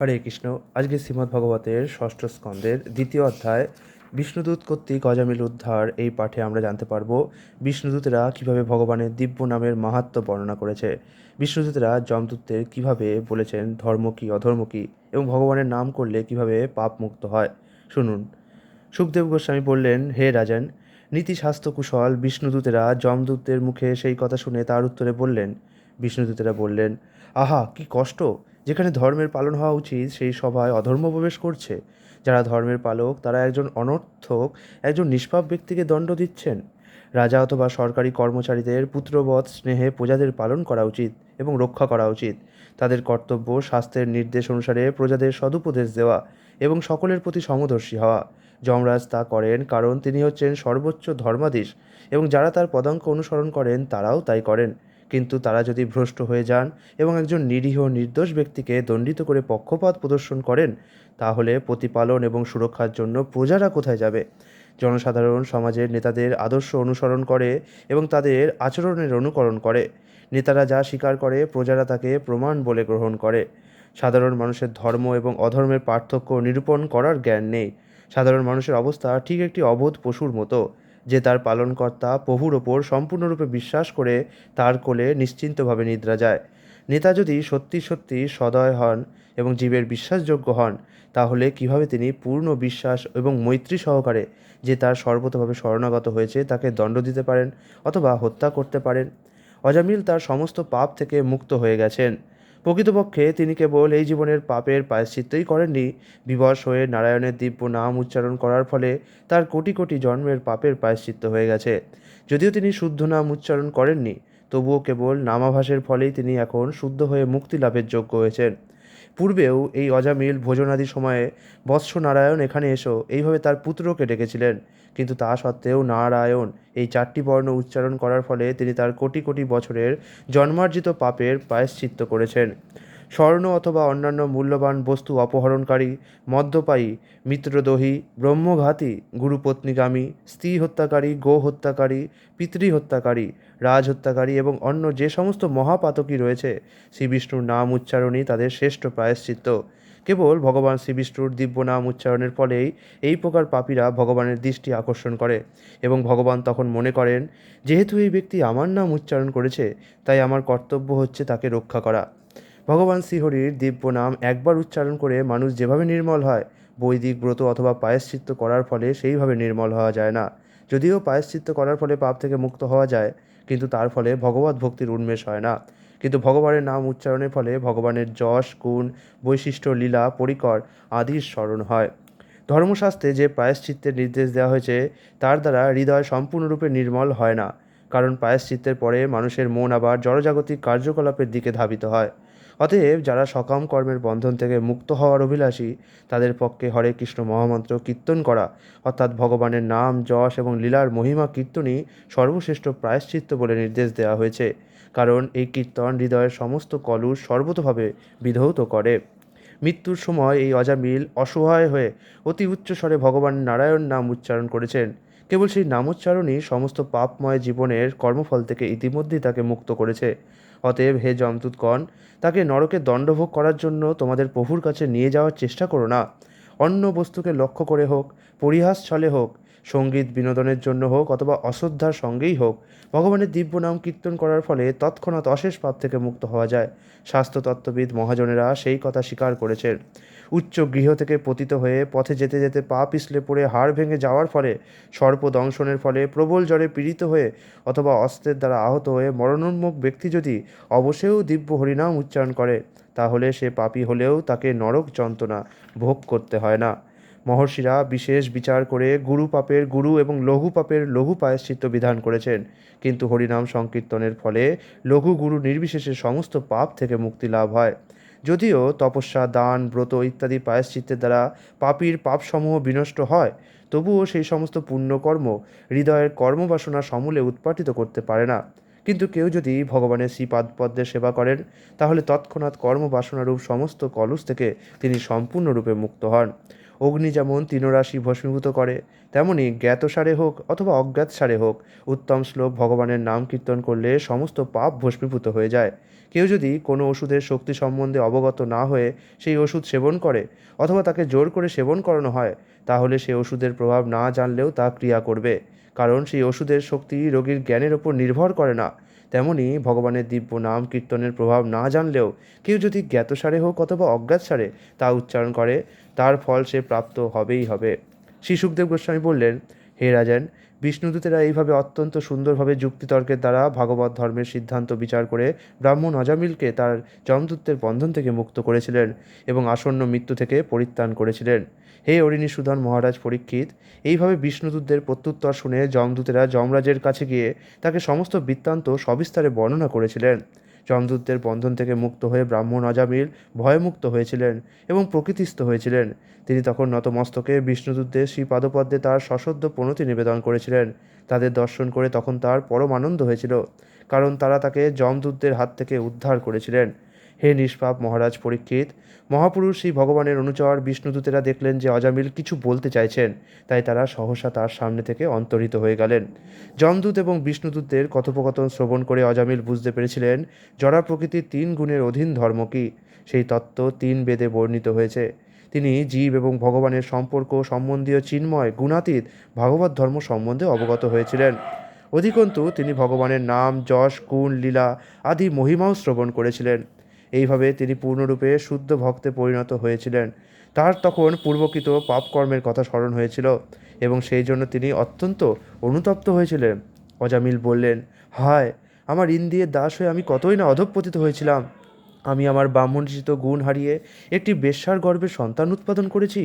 হরে কৃষ্ণ। আজকে শ্রীমদ্ ভগবতের ষষ্ঠ স্কন্দের দ্বিতীয় অধ্যায় বিষ্ণুদূত কর্তৃক অজামিল উদ্ধার এই পাঠে আমরা জানতে পারব বিষ্ণুদূতেরা কিভাবে ভগবানের দিব্য নামের মাহাত্ম্য বর্ণনা করেছে, বিষ্ণুদূতেরা যমদূতদের কিভাবে বলেছেন ধর্ম কী অধর্ম কী এবং ভগবানের নাম করলে কিভাবে পাপ মুক্ত হয়। শুনুন। সুখদেব গোস্বামী বললেন, হে রাজন, নীতিশাস্ত্র কুশল বিষ্ণুদূতেরা যমদূতদের মুখে সেই কথা শুনে তার উত্তরে বললেন। বিষ্ণুদূতেরা বললেন, আহা কি কষ্ট! যেখানে ধর্মের পালন হওয়া উচিত সেই সভায় অধর্ম প্রবেশ করছে। যারা ধর্মের পালক তারা একজন অনর্থক, একজন নিষ্পাপ ব্যক্তিকে দণ্ড দিচ্ছেন। রাজা অথবা সরকারি কর্মচারীদের পুত্রবৎ স্নেহে প্রজাদের পালন করা উচিত এবং রক্ষা করা উচিত। তাদের কর্তব্য শাস্ত্রের নির্দেশ অনুসারে প্রজাদের সদুপদেশ দেওয়া এবং সকলের প্রতি সমদর্শী হওয়া। যমরাজ তা করেন কারণ তিনি হচ্ছেন সর্বোচ্চ ধর্মাধীশ এবং যারা তার পদাঙ্ক অনুসরণ করেন তারাও তাই করেন। কিন্তু তারা যদি ভ্রষ্ট হয়ে যান এবং একজন নিরীহ নির্দোষ ব্যক্তিকে দণ্ডিত করে পক্ষপাত প্রদর্শন করেন, তাহলে প্রতিপালন এবং সুরক্ষার জন্য প্রজারা কোথায় যাবে? জনসাধারণ সমাজের নেতাদের আদর্শ অনুসরণ করে এবং তাদের আচরণের অনুকরণ করে। নেতারা যা স্বীকার করে প্রজারা তাকে প্রমাণ বলে গ্রহণ করে। সাধারণ মানুষের ধর্ম এবং অধর্মের পার্থক্য নিরূপণ করার জ্ঞান নেই। সাধারণ মানুষের অবস্থা ঠিক একটি অবোধ পশুর মতো, যে তার পালনকর্তা প্রভুর ওপর সম্পূর্ণরূপে বিশ্বাস করে তার কোলে নিশ্চিন্তভাবে নিদ্রা যায়। নেতা যদি সত্যি সত্যি সদয় হন এবং জীবের বিশ্বাসযোগ্য হন, তাহলে কিভাবে তিনি পূর্ণ বিশ্বাস এবং মৈত্রী সহকারে যে তার সর্বতভাবে শরণাগত হয়েছে তাকে দণ্ড দিতে পারেন অথবা হত্যা করতে পারেন? অজামিল তার সমস্ত পাপ থেকে মুক্ত হয়ে গেছেন। প্রকৃতপক্ষে তিনি কেবল এই জীবনের পাপের প্রায়শ্চিত্তই করেননি, বিবশ হয়ে নারায়ণের দিব্য নাম উচ্চারণ করার ফলে তার কোটি কোটি জন্মের পাপের প্রায়শ্চিত্ত হয়ে গেছে। যদিও তিনি শুদ্ধ নাম উচ্চারণ করেননি, তবুও কেবল নামাভাসের ফলেই তিনি এখন শুদ্ধ হয়ে মুক্তি লাভের যোগ্য হয়েছেন। পূর্বেও এই অজামিল ভোজনাদি সময়ে বৎস নারায়ণ এখানে এসো এইভাবে তার পুত্রকে ডেকেছিলেন, কিন্তু তা সত্ত্বেও নারায়ণ এই চারটি বর্ণ উচ্চারণ করার ফলে তিনি তার কোটি কোটি বছরের জন্মার্জিত পাপের প্রায়শ্চিত্ত করেছেন। স্বর্ণ অথবা অন্যান্য মূল্যবান বস্তু অপহরণকারী, মদ্যপায়ী, মিত্রদ্রোহী, ব্রহ্মঘাতী, গুরুপত্নীগামী, স্ত্রী হত্যাকারী, গো হত্যাকারী, পিতৃ হত্যাকারী, রাজ হত্যাকারী এবং অন্য যে সমস্ত মহাপাতকী রয়েছে, শ্রীবিষ্ণুর নাম উচ্চারণই তাদের শ্রেষ্ঠ প্রায়শ্চিত্ত। কেবল ভগবান শ্রীবিষ্ণুর দিব্য নাম উচ্চারণের ফলেই এই প্রকার পাপীরা ভগবানের দৃষ্টি আকর্ষণ করে এবং ভগবান তখন মনে করেন, যেহেতু এই ব্যক্তি আমার নাম উচ্চারণ করেছে, তাই আমার কর্তব্য হচ্ছে তাকে রক্ষা করা। ভগবান শ্রীহরির দিব্য নাম একবার উচ্চারণ করে মানুষ যেভাবে নির্মল হয়, বৈদিক ব্রত অথবা প্রায়শ্চিত্ত করার ফলে সেইভাবে নির্মল হওয়া যায় না। যদিও প্রায়শ্চিত্ত করার ফলে পাপ থেকে মুক্ত হওয়া যায়, কিন্তু তার ফলে ভগবত ভক্তির উন্মেষ হয় না। কিন্তু ভগবানের নাম উচ্চারণের ফলে ভগবানের যশ গুণ বৈশিষ্ট্য লীলা পরিকর আদির স্মরণ হয়। ধর্মশাস্ত্রে যে প্রায়শ্চিত্তের নির্দেশ দেওয়া হয়েছে তার দ্বারা হৃদয় সম্পূর্ণরূপে নির্মল হয় না, কারণ প্রায়শ্চিত্তের পরে মানুষের মন আবার জড়জাগতিক কার্যকলাপের দিকে ধাবিত হয়। অতএব যারা সকাম কর্মের বন্ধন থেকে মুক্ত হওয়ার অভিলাষী, তাদের পক্ষে হরে কৃষ্ণ মহামন্ত্র কীর্তন করা, অর্থাৎ ভগবানের নাম যশ এবং লীলার মহিমা কীর্তনই সর্বশ্রেষ্ঠ প্রায়শ্চিত্ত বলে নির্দেশ দেওয়া হয়েছে, কারণ এই কীর্তন হৃদয়ের সমস্ত কলুষ সর্বতোভাবে বিধৌত করে। মৃত্যুর সময় এই অজামিল অসহায় হয়ে অতি উচ্চ স্বরে ভগবান নারায়ণ নাম উচ্চারণ করেছেন। কেবল সেই নামোচ্চারণই সমস্ত পাপময় জীবনের কর্মফল থেকে ইতিমধ্যেই তাকে মুক্ত করেছে। অতএব হে যমদূতগণ, তাকে নরকে দণ্ডভোগ করার জন্য তোমাদের প্রভুর কাছে নিয়ে যাওয়ার চেষ্টা করো না। অন্য বস্তুকে লক্ষ্য করে হোক, পরিহাস ছলে হোক, সঙ্গীত বিনোদনের জন্য হোক অথবা অশ্রদ্ধার সঙ্গেই হোক, ভগবানের দিব্য নাম কীর্তন করার ফলে তৎক্ষণাৎ অশেষ পাপ থেকে মুক্ত হওয়া যায়। শাস্ত্রতত্ত্ববিদ মহাজনেরা সেই কথা স্বীকার করেছেন। উচ্চ গৃহ থেকে পতিত হয়ে পথে যেতে যেতে পা পিছলে পড়ে হাড় ভেঙে যাওয়ার ফলে, সর্প দংশনের ফলে প্রবল জ্বরে পীড়িত হয়ে অথবা অস্ত্রের দ্বারা আহত হয়ে মরণোন্মুখ ব্যক্তি যদি অবশেও দিব্য হরিনাম উচ্চারণ করে, তাহলে সে পাপী হলেও তাকে নরক যন্ত্রণা ভোগ করতে হয় না। মহর্ষিরা বিশেষ বিচার করে গুরু পাপের গুরু এবং লঘু পাপের লঘু প্রায়শ্চিত্ত বিধান করেছেন, কিন্তু হরিনাম সংকীর্তনের ফলে লঘু গুরু নির্বিশেষে সমস্ত পাপ থেকে মুক্তি লাভ হয়। যদিও তপস্যা দান ব্রত ইত্যাদি প্রায়শ্চিত্তের দ্বারা পাপীর পাপসমূহ বিনষ্ট হয়, তবুও সেই সমস্ত পুণ্যকর্ম হৃদয়ের কর্মবাসনা সমূলে উৎপাটিত করতে পারে না। কিন্তু কেউ যদি ভগবানের শ্রীপাদপদ্মের সেবা করেন, তাহলে তৎক্ষণাৎ কর্মবাসনারূপ সমস্ত কলুষ থেকে তিনি সম্পূর্ণরূপে মুক্ত হন। অগ্নি যেমন তৃণরাশি ভস্মীভূত করে, তেমনি জ্ঞাতসারে হোক অথবা অজ্ঞাতসারে হোক উত্তম শ্লোক ভগবানের নাম কীর্তন করলে সমস্ত পাপ ভস্মীভূত হয়ে যায়। কেউ যদি কোনো ওষুধের শক্তি সম্বন্ধে অবগত না হয়ে সেই ওষুধ সেবন করে অথবা তাকে জোর করে সেবন করানো হয়, তাহলে সেই ওষুধের প্রভাব না জানলেও তা ক্রিয়া করবে, কারণ সেই ওষুধের শক্তি রোগীর জ্ঞানের ওপর নির্ভর করে না। তেমনি ভগবানের দিব্য নাম কীর্তনের প্রভাব না জানলেও কেউ যদি জ্ঞাতসারে হোক অথবা অজ্ঞাতসারে তা উচ্চারণ করে, তার ফল সে প্রাপ্ত হবেই হবে। শ্রী শুকদেব গোস্বামী বললেন, হে রাজন, বিষ্ণুদূতেরা এইভাবে অত্যন্ত সুন্দরভাবে যুক্তিতর্কের দ্বারা ভাগবত ধর্মের সিদ্ধান্ত বিচার করে ব্রাহ্মণ অজামিলকে তার যমদূতের বন্ধন থেকে মুক্ত করেছিলেন এবং আসন্ন মৃত্যু থেকে পরিত্রাণ করেছিলেন। হে অরিণী সুধন মহারাজ পরীক্ষিত, এইভাবে বিষ্ণুদূতদের প্রত্যুত্তর শুনে যমদূতেরা যমরাজের কাছে গিয়ে তাকে সমস্ত বৃত্তান্ত সবিস্তারে বর্ণনা করেছিলেন। যমদূতদের বন্ধন থেকে মুক্ত হয়ে ব্রাহ্মণ অজামিল ভয়মুক্ত হয়েছিলেন এবং প্রকৃতিস্থ হয়েছিলেন। তিনি তখন নতমস্তকে বিষ্ণুদূতদের শ্রীপাদপদ্মে তার সশ্রদ্ধ প্রণতি নিবেদন করেছিলেন। তাদের দর্শন করে তখন তার পরম আনন্দ হয়েছিল, কারণ তারা তাকে যমদূতদের হাত থেকে উদ্ধার করেছিলেন। হে নিষ্পাপ মহারাজ পরীক্ষিত, মহাপুরুষ শ্রী ভগবানের অনুচর বিষ্ণুদূতেরা দেখলেন যে অজামিল কিছু বলতে চাইছেন, তাই তারা সহসা তার সামনে থেকে অন্তর্হিত হয়ে গেলেন। যমদূত এবং বিষ্ণুদূতদের কথোপকথন শ্রবণ করে অজামিল বুঝতে পেরেছিলেন জড়া প্রকৃতির 3 গুণের অধীন ধর্ম কী। সেই তত্ত্ব 3 বেদে বর্ণিত হয়েছে। তিনি জীব এবং ভগবানের সম্পর্ক সম্বন্ধীয় চিন্ময় গুণাতীত ভাগবত ধর্ম সম্বন্ধে অবগত হয়েছিলেন। অধিকন্তু তিনি ভগবানের নাম যশ গুণ লীলা আদি মহিমাও শ্রবণ করেছিলেন। এইভাবে তিনি পূর্ণরূপে শুদ্ধ ভক্তে পরিণত হয়েছিলেন। তার তখন পূর্বকৃত পাপকর্মের কথা স্মরণ হয়েছিল এবং সেই জন্য তিনি অত্যন্ত অনুতপ্ত হয়েছিলেন। অজামিল বললেন, হায়, আমার ইন্দ্রিয়ের দাস হয়ে আমি কতই না অধঃপতিত হয়েছিলাম। আমি আমার ব্রাহ্মণচিত গুণ হারিয়ে একটি বেশ্যার গর্ভে সন্তান উৎপাদন করেছি।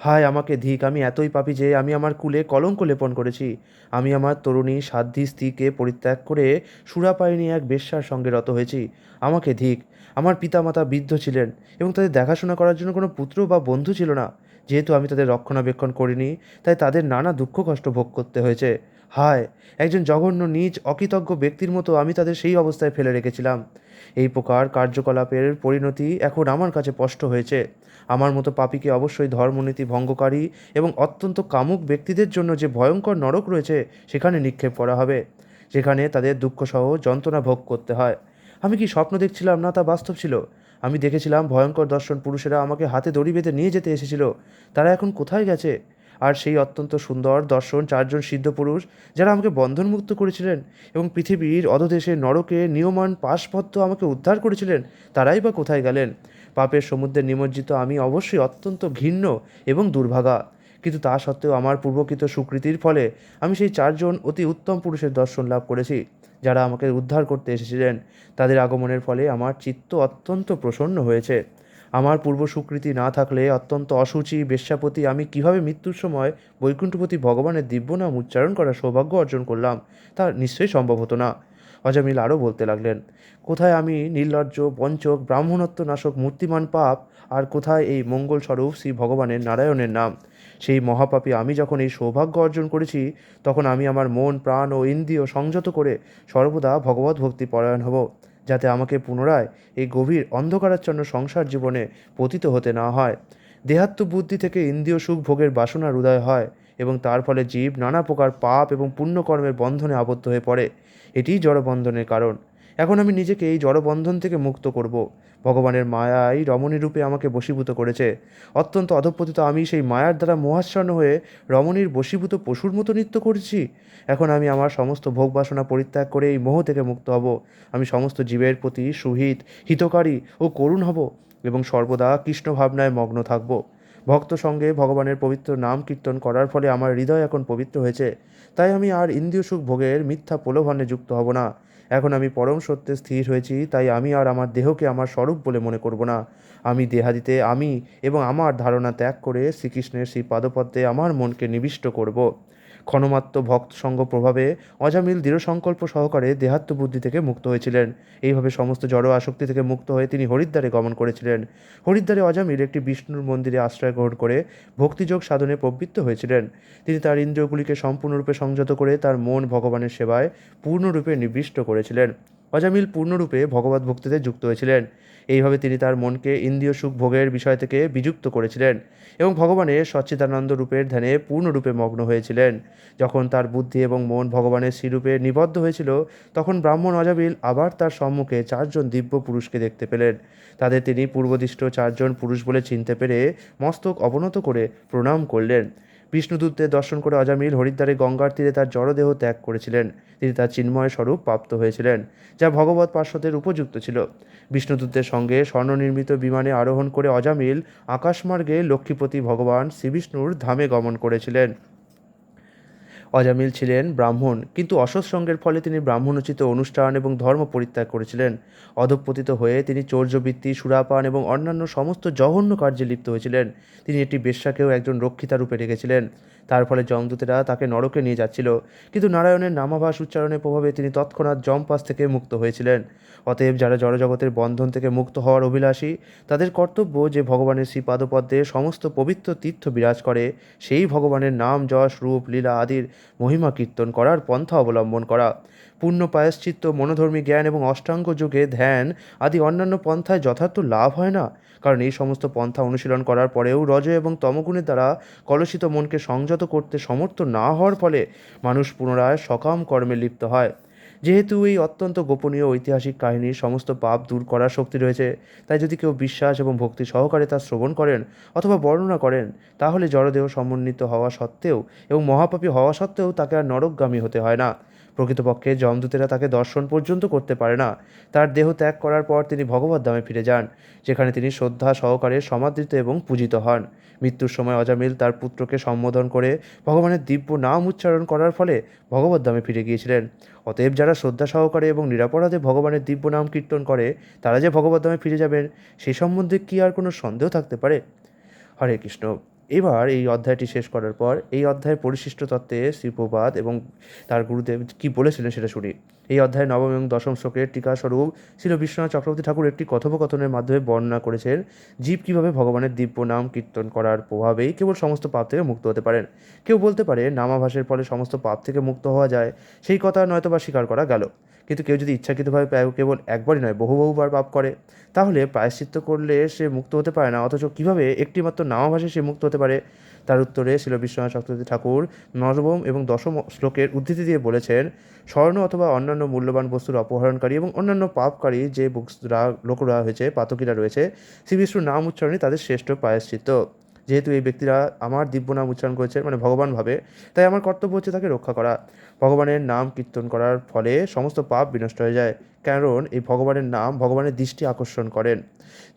হায় আমাকে ধিক, আমি এতই পাপী যে আমি আমার কুলে কলঙ্ক লেপন করেছি। আমি আমার তরুণী সাধ্বী স্ত্রীকে পরিত্যাগ করে সুরাপায়িনী এক বেশ্যার সঙ্গে রত হয়েছি। আমাকে ধিক, আমার পিতামাতা বৃদ্ধ ছিলেন এবং তাদের দেখাশোনা করার জন্য কোনো পুত্র বা বন্ধু ছিল না। যেহেতু আমি তাদের রক্ষণাবেক্ষণ করিনি, তাই তাদের নানা দুঃখ কষ্ট ভোগ করতে হয়েছে। হায়, একজন জঘন্য নীচ অকৃতজ্ঞ ব্যক্তির মতো আমি তাদের সেই অবস্থায় ফেলে রেখেছিলাম। এই প্রকার কার্যকলাপের পরিণতি এখন আমার কাছে স্পষ্ট হয়েছে। আমার মতো পাপীকে অবশ্যই ধর্মনীতি ভঙ্গকারী এবং অত্যন্ত কামুক ব্যক্তিদের জন্য যে ভয়ঙ্কর নরক রয়েছে সেখানে নিক্ষেপ করা হবে, যেখানে তাদের দুঃখসহ যন্ত্রণা ভোগ করতে হয়। আমি কি স্বপ্ন দেখছিলাম না তা বাস্তব ছিল। আমি দেখেছিলাম ভয়ঙ্কর দর্শন পুরুষেরা আমাকে হাতে দড়ি বেঁধে নিয়ে যেতে এসেছিল। তারা এখন কোথায় গেছে? আর সেই অত্যন্ত সুন্দর দর্শন 4 জন সিদ্ধ পুরুষ যারা আমাকে বন্ধনমুক্ত করেছিলেন এবং পৃথিবীর অধদেশে নরকে নিয়মান পাশবদ্ধ আমাকে উদ্ধার করেছিলেন, তারাই বা কোথায় গেলেন? পাপের সমুদ্রে নিমজ্জিত আমি অবশ্যই অত্যন্ত ঘৃণ্য এবং দুর্ভাগা। কিন্তু তা সত্ত্বেও আমার পূর্বকৃত সুকৃতির ফলে আমি সেই 4 জন অতি উত্তম পুরুষের দর্শন লাভ করেছি, যারা আমাকে উদ্ধার করতে এসেছিলেন। তাদের আগমনের ফলে আমার চিত্ত অত্যন্ত প্রসন্ন হয়েছে। আমার পূর্ব স্বীকৃতি না থাকলে অত্যন্ত অসুচি বেশ্যাপতি আমি কিভাবে মৃত্যুর সময় বৈকুণ্ঠপতি ভগবানের দিব্য নাম উচ্চারণ করার সৌভাগ্য অর্জন করলাম, তা নিশ্চয়ই সম্ভব হতো না। অজামিল আরও বলতে লাগলেন, কোথায় আমি নির্লজ্জ বঞ্চক ব্রাহ্মণত্ব নাশক মূর্তিমান পাপ, আর কোথায় এই মঙ্গলস্বরূপ শ্রী ভগবানের নারায়ণের নাম? সেই মহাপাপী আমি যখন এই সৌভাগ্য অর্জন করেছি, তখন আমি আমার মন প্রাণ ও ইন্দ্রিয় সংযত করে সর্বদা ভগবত ভক্তি পরায়ণ হব, যাতে আমাকে পুনরায় এই গভীর অন্ধকারাচ্ছন্ন সংসার জীবনে পতিত হতে না হয়। দেহাত্ম বুদ্ধি থেকে ইন্দ্রিয় সুখ ভোগের বাসনার উদয় হয় এবং তার ফলে জীব নানা প্রকার পাপ এবং পুণ্যকর্মের বন্ধনে আবদ্ধ হয়ে পড়ে। এটিই জড়বন্ধনের কারণ। এখন আমি নিজেকে এই জড়বন্ধন থেকে মুক্ত করব। ভগবানের মায়াই রমণী রূপে আমাকে বশীভূত করেছে। অত্যন্ত অধঃপতিত আমি সেই মায়ার দ্বারা মোহাচ্ছন্ন হয়ে রমণীর বশীভূত পশুর মতো নৃত্য করেছি। এখন আমি আমার সমস্ত ভোগ বাসনা পরিত্যাগ করে এই মোহ থেকে মুক্ত হব। আমি সমস্ত জীবের প্রতি সুহিত হিতকারী ও করুণ হব এবং সর্বদা কৃষ্ণ ভাবনায় মগ্ন থাকব। ভক্ত সঙ্গে ভগবানের পবিত্র নাম কীর্তন করার ফলে আমার হৃদয় এখন পবিত্র হয়েছে, তাই আমি আর ইন্দ্রিয় সুখ ভোগের মিথ্যা প্রলোভনে যুক্ত হব না। এখন আমি পরম সত্যে স্থির হয়েছি, তাই আমি আর আমার দেহকে আমার স্বরূপ বলে মনে করব না। আমি দেহাদিতে আমি এবং আমার ধারণা ত্যাগ করে শ্রীকৃষ্ণের শ্রী পাদপদ্মে আমার মনকে নিবিষ্ট করব। ক্ষণমাত্র ভক্ত সঙ্গ প্রভাবে অজামিল দৃঢ় সংকল্প সহকারে দেহাত্ম বুদ্ধি থেকে মুক্ত হয়েছিলেন। এইভাবে সমস্ত জড় আসক্তি থেকে মুক্ত হয়ে তিনি হরিদ্বারে গমন করেছিলেন। হরিদ্বারে অজামিল একটি বিষ্ণুর মন্দিরে আশ্রয় গ্রহণ করে ভক্তিযোগ সাধনে প্রবৃত্ত হয়েছিলেন। তিনি তার ইন্দ্রিয়গুলিকে সম্পূর্ণরূপে সংযত করে তার মন ভগবানের সেবায় পূর্ণরূপে নিবিষ্ট করেছিলেন। অজামিল পূর্ণরূপে ভগবত ভক্তিতে যুক্ত হয়েছিলেন। এইভাবে তিনি তার মনকে ইন্দ্রিয় সুখ ভোগের বিষয় থেকে বিযুক্ত করেছিলেন এবং ভগবানের সচ্চিদানন্দ রূপের ধ্যানে পূর্ণরূপে মগ্ন হয়েছিলেন। যখন তার বুদ্ধি এবং মন ভগবানের শ্রীরূপে নিবদ্ধ হয়েছিল, তখন ব্রাহ্মণ অজামিল আবার তার সম্মুখে 4 জন দিব্য পুরুষকে দেখতে পেলেন। তাদের তিনি পূর্বদিষ্ট 4 জন পুরুষ বলে চিনতে পেরে মস্তক অবনত করে প্রণাম করলেন। বিষ্ণুদূতদের দর্শন করে অজামিল হরিদ্বারে গঙ্গার তীরে তার জড়দেহ ত্যাগ করেছিলেন। তিনি তার চিন্ময় স্বরূপ প্রাপ্ত হয়েছিলেন, যা ভগবৎ পার্শ্বদের উপযুক্ত ছিল। বিষ্ণুদূতদের সঙ্গে স্বর্ণনির্মিত বিমানে আরোহণ করে অজামিল আকাশমার্গে লক্ষ্মীপতি ভগবান শ্রীবিষ্ণুর ধামে গমন করেছিলেন। অজামিল ছিলেন ব্রাহ্মণ, কিন্তু অসৎসঙ্গের ফলে তিনি ব্রাহ্মণোচিত অনুষ্ঠান এবং ধর্ম পরিত্যাগ করেছিলেন। অধঃপতিত হয়ে তিনি চৌর্যবৃত্তি, সুরাপান এবং অন্যান্য সমস্ত জঘন্য কার্যে লিপ্ত হয়েছিলেন। তিনি একটি বেশ্যাকেও একজন রক্ষিতা রূপে রেখেছিলেন। তার ফলে যমদূতেরা তাকে নরকে নিয়ে যাচ্ছিল, কিন্তু নারায়ণের নামাভাস উচ্চারণের প্রভাবে তিনি তৎক্ষণাৎ যমপাশ থেকে মুক্ত হয়েছিলেন। অতএব যারা জড়জগতের বন্ধন থেকে মুক্ত হওয়ার অভিলাষী, তাদের কর্তব্য যে ভগবানের শ্রীপাদপদ্মে সমস্ত পবিত্র তীর্থ বিরাজ করে, সেই ভগবানের নাম, যশ, রূপ, লীলা আদির মহিমা কীর্তন করার পন্থা অবলম্বন করা। পূর্ণ প্রায়শ্চিত্ত, মনোধর্মী জ্ঞান এবং অষ্টাঙ্গ যোগে ধ্যান আদি অন্যান্য পন্থায় যথার্থ লাভ হয় না, কারণ এই সমস্ত পন্থা অনুশীলন করার পরেও রজ এবং তমগুণের দ্বারা কলুষিত মনকে সংযত করতে সমর্থ না হওয়ার ফলে মানুষ পুনরায় সকাম কর্মে লিপ্ত হয়। যেহেতু এই অত্যন্ত গোপনীয় ঐতিহাসিক কাহিনীর সমস্ত পাপ দূর করার শক্তি রয়েছে, তাই যদি কেউ বিশ্বাস এবং ভক্তি সহকারে তা শ্রবণ করেন অথবা বর্ণনা করেন, তাহলে জড়দেহ সমন্বিত হওয়া সত্ত্বেও এবং মহাপাপী হওয়া সত্ত্বেও তাকে আর নরকগামী হতে হয় না। প্রকৃতপক্ষে যমদূতেরা তাকে দর্শন পর্যন্ত করতে পারে না। তার দেহ ত্যাগ করার পর তিনি ভগবত ধামে ফিরে যান, যেখানে তিনি শ্রদ্ধা সহকারে সমাদৃত এবং পূজিত হন। মৃত্যুর সময় অজামিল তার পুত্রকে সম্বোধন করে ভগবানের দিব্য নাম উচ্চারণ করার ফলে ভগবত ধামে ফিরে গিয়েছিলেন। অতএব যারা শ্রদ্ধা সহকারে এবং নিরাপরাধে ভগবানের দিব্য নাম কীর্তন করে, তারা যে ভগবত ধামে ফিরে যাবেন, সে সম্বন্ধে কি আর কোনো সন্দেহ থাকতে পারে? হরে কৃষ্ণ। এবার এই অধ্যায়টি শেষ করার পর এই অধ্যায়ের পরিশিষ্ট তত্ত্বে শ্রীপ্রপাদ এবং তার গুরুদেব কি বলেছিলেন সেটা শুনি। এই অধ্যায়ে নবম এবং দশম শ্লোকের টিকাস্বরূপ শ্রীল বিশ্বনাথ চক্রবর্তী ঠাকুর একটি কথোপকথনের মাধ্যমে বর্ণনা করেছেন জীব কীভাবে ভগবানের দিব্য নাম কীর্তন করার প্রভাবেই কেবল সমস্ত পাপ থেকে মুক্ত হতে পারেন। কেউ বলতে পারে নামাভাসের ফলে সমস্ত পাপ থেকে মুক্ত হওয়া যায়, সেই কথা নয়তোবা স্বীকার করা গেল। কিন্তু কেউ যদি ইচ্ছাকৃতভাবে কেবল একবারই নয় বহুবার পাপ করে, তাহলে প্রায়শ্চিত্ত করলে সে মুক্ত হতে পারে না। অথচ কীভাবে একটিমাত্র নামাভাসে সে মুক্ত হতে পারে? তার উত্তরে শ্রীল বিশ্বনাথ চক্রবর্তী ঠাকুর নবম এবং দশম শ্লোকের উদ্ধৃতি দিয়ে বলেছেন, স্বর্ণ অথবা অন্যান্য মূল্যবান বস্তুর অপহরণকারী এবং অন্যান্য পাপকারী যে লোকরা হয়েছে, পাতকীরা রয়েছে, শ্রীবিষ্ণুর নাম উচ্চারণই তাদের শ্রেষ্ঠ প্রায়শ্চিত্ত। যেহেতু এই ব্যক্তিরা আমার দিব্য নাম উচ্চারণ করেছে, মানে ভগবান ভাবে, তাই আমার কর্তব্য হচ্ছে তাকে রক্ষা করা। ভগবানের নাম কীর্তন করার ফলে সমস্ত পাপ বিনষ্ট হয়ে যায়, কারণ এই ভগবানের নাম ভগবানের দৃষ্টি আকর্ষণ করেন।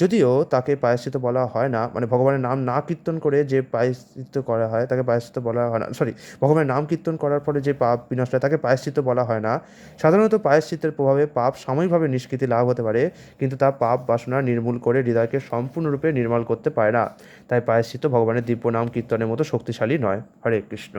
যদিও তাকে প্রায়শ্চিত্ত বলা হয় না, মানে ভগবানের নাম না কীর্তন করে যে প্রায়শ্চিত্ত করা হয় তাকে প্রায়শ্চিত্ত বলা হয় না, ভগবানের নাম কীর্তন করার ফলে যে পাপ বিনষ্ট হয় তাকে প্রায়শ্চিত্ত বলা হয় না। সাধারণত প্রায়শ্চিত্তের প্রভাবে পাপ সাময়িকভাবে নিষ্কৃতি লাভ হতে পারে, কিন্তু তা পাপ বাসনা নির্মূল করে হৃদয়কে সম্পূর্ণরূপে নির্মল করতে পারে না। তাই প্রায়শ্চিত্ত ভগবানের দিব্য নাম কীর্তনের মতো শক্তিশালী নয়। হরে কৃষ্ণ।